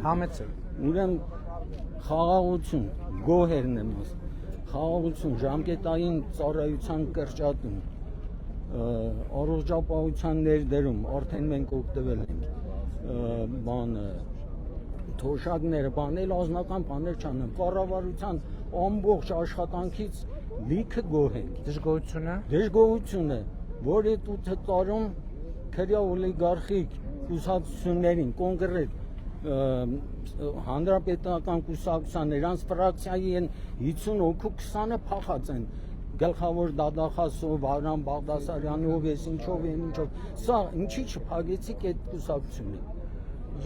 Համեցեք։ Ուրեմն խաղաղություն, գոհերն եմ ասում, խաղաղություն, ժամկետային ծառայության կրճատում, առողջապահության ներդրում, արդեն մենք օգտվել ենք, բանը, թոշակները, բանել ազնական բաներ չանեմ, կառավարության ամբողջ աշխատանքից լիքը գոհ ենք։ Դժգոհությունը։ Դժգոհությունը, որ այդ 8 տարում քրյա օլիգարխիկ կուսակցություններին կոնկրետ հանրապետական կուսակցության նրանց ֆրակցիայի են 50 հոգու 20-ը փախած են գլխավոր դատախազով Վարան Բաղդասարյանով էս ինչով են ինչով սա ինչի չփակեցիք այդ կուսակցությունը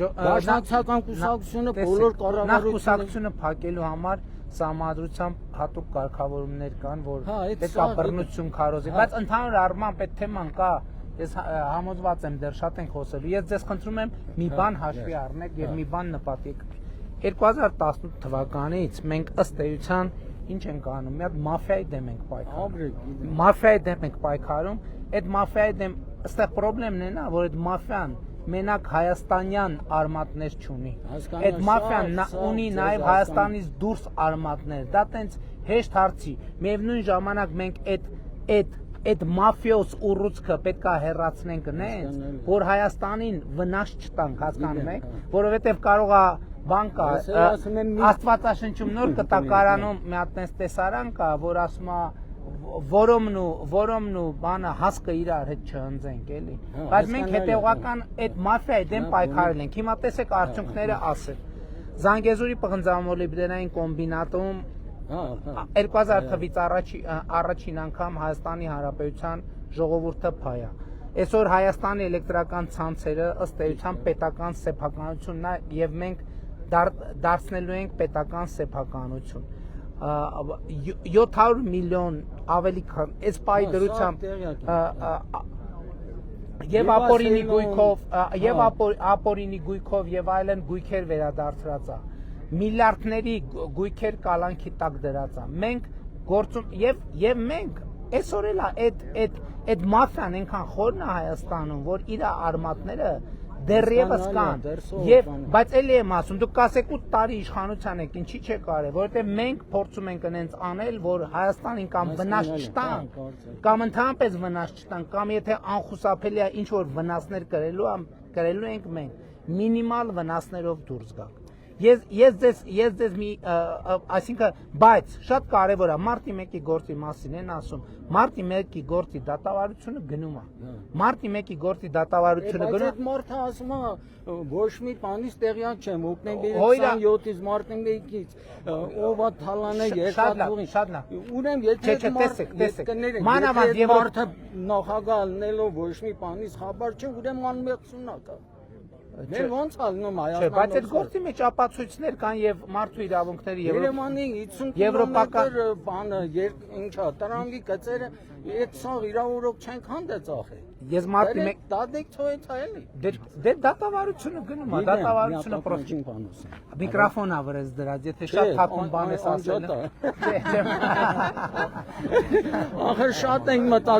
Դաշնակցական կուսակցությունը բոլոր կառավարությունները կուսակցությունը փակելու համար սահմանադրությամբ հատուկ կարգավորումներ կան որ պետք է բռնություն քարոզի բայց ընդհանուր առմամբ այդ թեման կա ես համոզված եմ դեռ շատ ենք խոսելու ես ձեզ խնդրում եմ մի բան հաշվի առնեք եւ մի բան նպատեք 2018 թվականից մենք ըստ էության ինչ ենք անում մի հատ մաֆիայի դեմ ենք պայքարում մաֆիայի դեմ ենք պայքարում այդ մաֆիայի դեմ այստեղ խնդիրն է նա որ այդ մաֆիան մենակ հայաստանյան արմատներ չունի այդ մաֆիան ունի նաև հայաստանից դուրս արմատներ դա տենց հեշտ հարցի միևնույն ժամանակ մենք այդ մաֆիոս ուռուցքը պետքա հեռացնենք նենց որ Հայաստանին վնաս չտանք հասկանում եք որովհետև կարող է բան կա Աստվածաշնչում նոր կտակարանում մի հատ տես տեսարան կա որ ասում է որոմն ու բանը հասկը իրար հետ չհնձենք էլի բայց մենք հետևողական այդ մաֆիայի դեմ պայքարել ենք հիմա տեսեք արդյունքները ասել Զանգեզուրի պղնձամոլիբդենային կոմբինատում 2000 թվականից առաջին անգամ Հայաստանի Հանրապետության ժողովուրդը փայա այսօր Հայաստանի էլեկտրական ցանցերը ըստ էության պետական սեփականությունն է եւ մենք դարձնելու ենք պետական սեփականություն 700 միլիոն ավելի քան այս պայի դրությամբ եւ ապորինի գույքով եւ այլն գույքեր վերադարձրած է միլիարդների գույքեր կալանքի տակ դրած է մենք գործում եւ մենք այսօր էլ այդ մաֆիան այնքան խորն է Հայաստանում որ իր արմատները դեռևս կան եւ բայց էլի եմ ասում դուք 18 տարի իշխանության եք ինչի՞ չեք արել որովհետեւ մենք փորձում ենք այնց անել որ Հայաստանին կամ վնաս չտանք կամ ընդհանրապես վնաս չտանք կամ եթե անխուսափելի է ինչ որ վնասներ կրելու ենք մենք մինիմալ վնասներով դուրս գանք ես ձեզ մի այսինքն բայց շատ կարևոր է մարտի 1-ի գործի մասին են ասում մարտի 1-ի գործի դատավարությունը գնում է մարտի 1-ի գործի դատավարությունը գնում է մարդը ասում է ոչ մի բանից տեղյակ չեմ հոկտեմբերի 27-ից մարտի 1-ից ով է թալանը երկաթուղին շատ լավ ուրեմն եթե մարդը մանավանդ եւ մարդը նախագահ ելնելով ոչ մի բանից խաբար չէ ուրեմն անմեղսունն է Մեր ոնց ալնում Հայաստանում բայց այդ գործի մեջ ապացույցներ կան եւ մարդու իրավունքների Երևանի 50 կիլոմետր բանը ինչա տրամվի գծերը այդ սաղ իրավունք չենք հանդե ծախել Ես մարտի 1 դադեք թողեց այլի դե դատավարությունը գնում է դատավարությունը պրոֆեսիոն բանոս Միկրոֆոնը վրես դրած եթե շատ թափուն բան ես ասել Ախր շատ ենք մտածում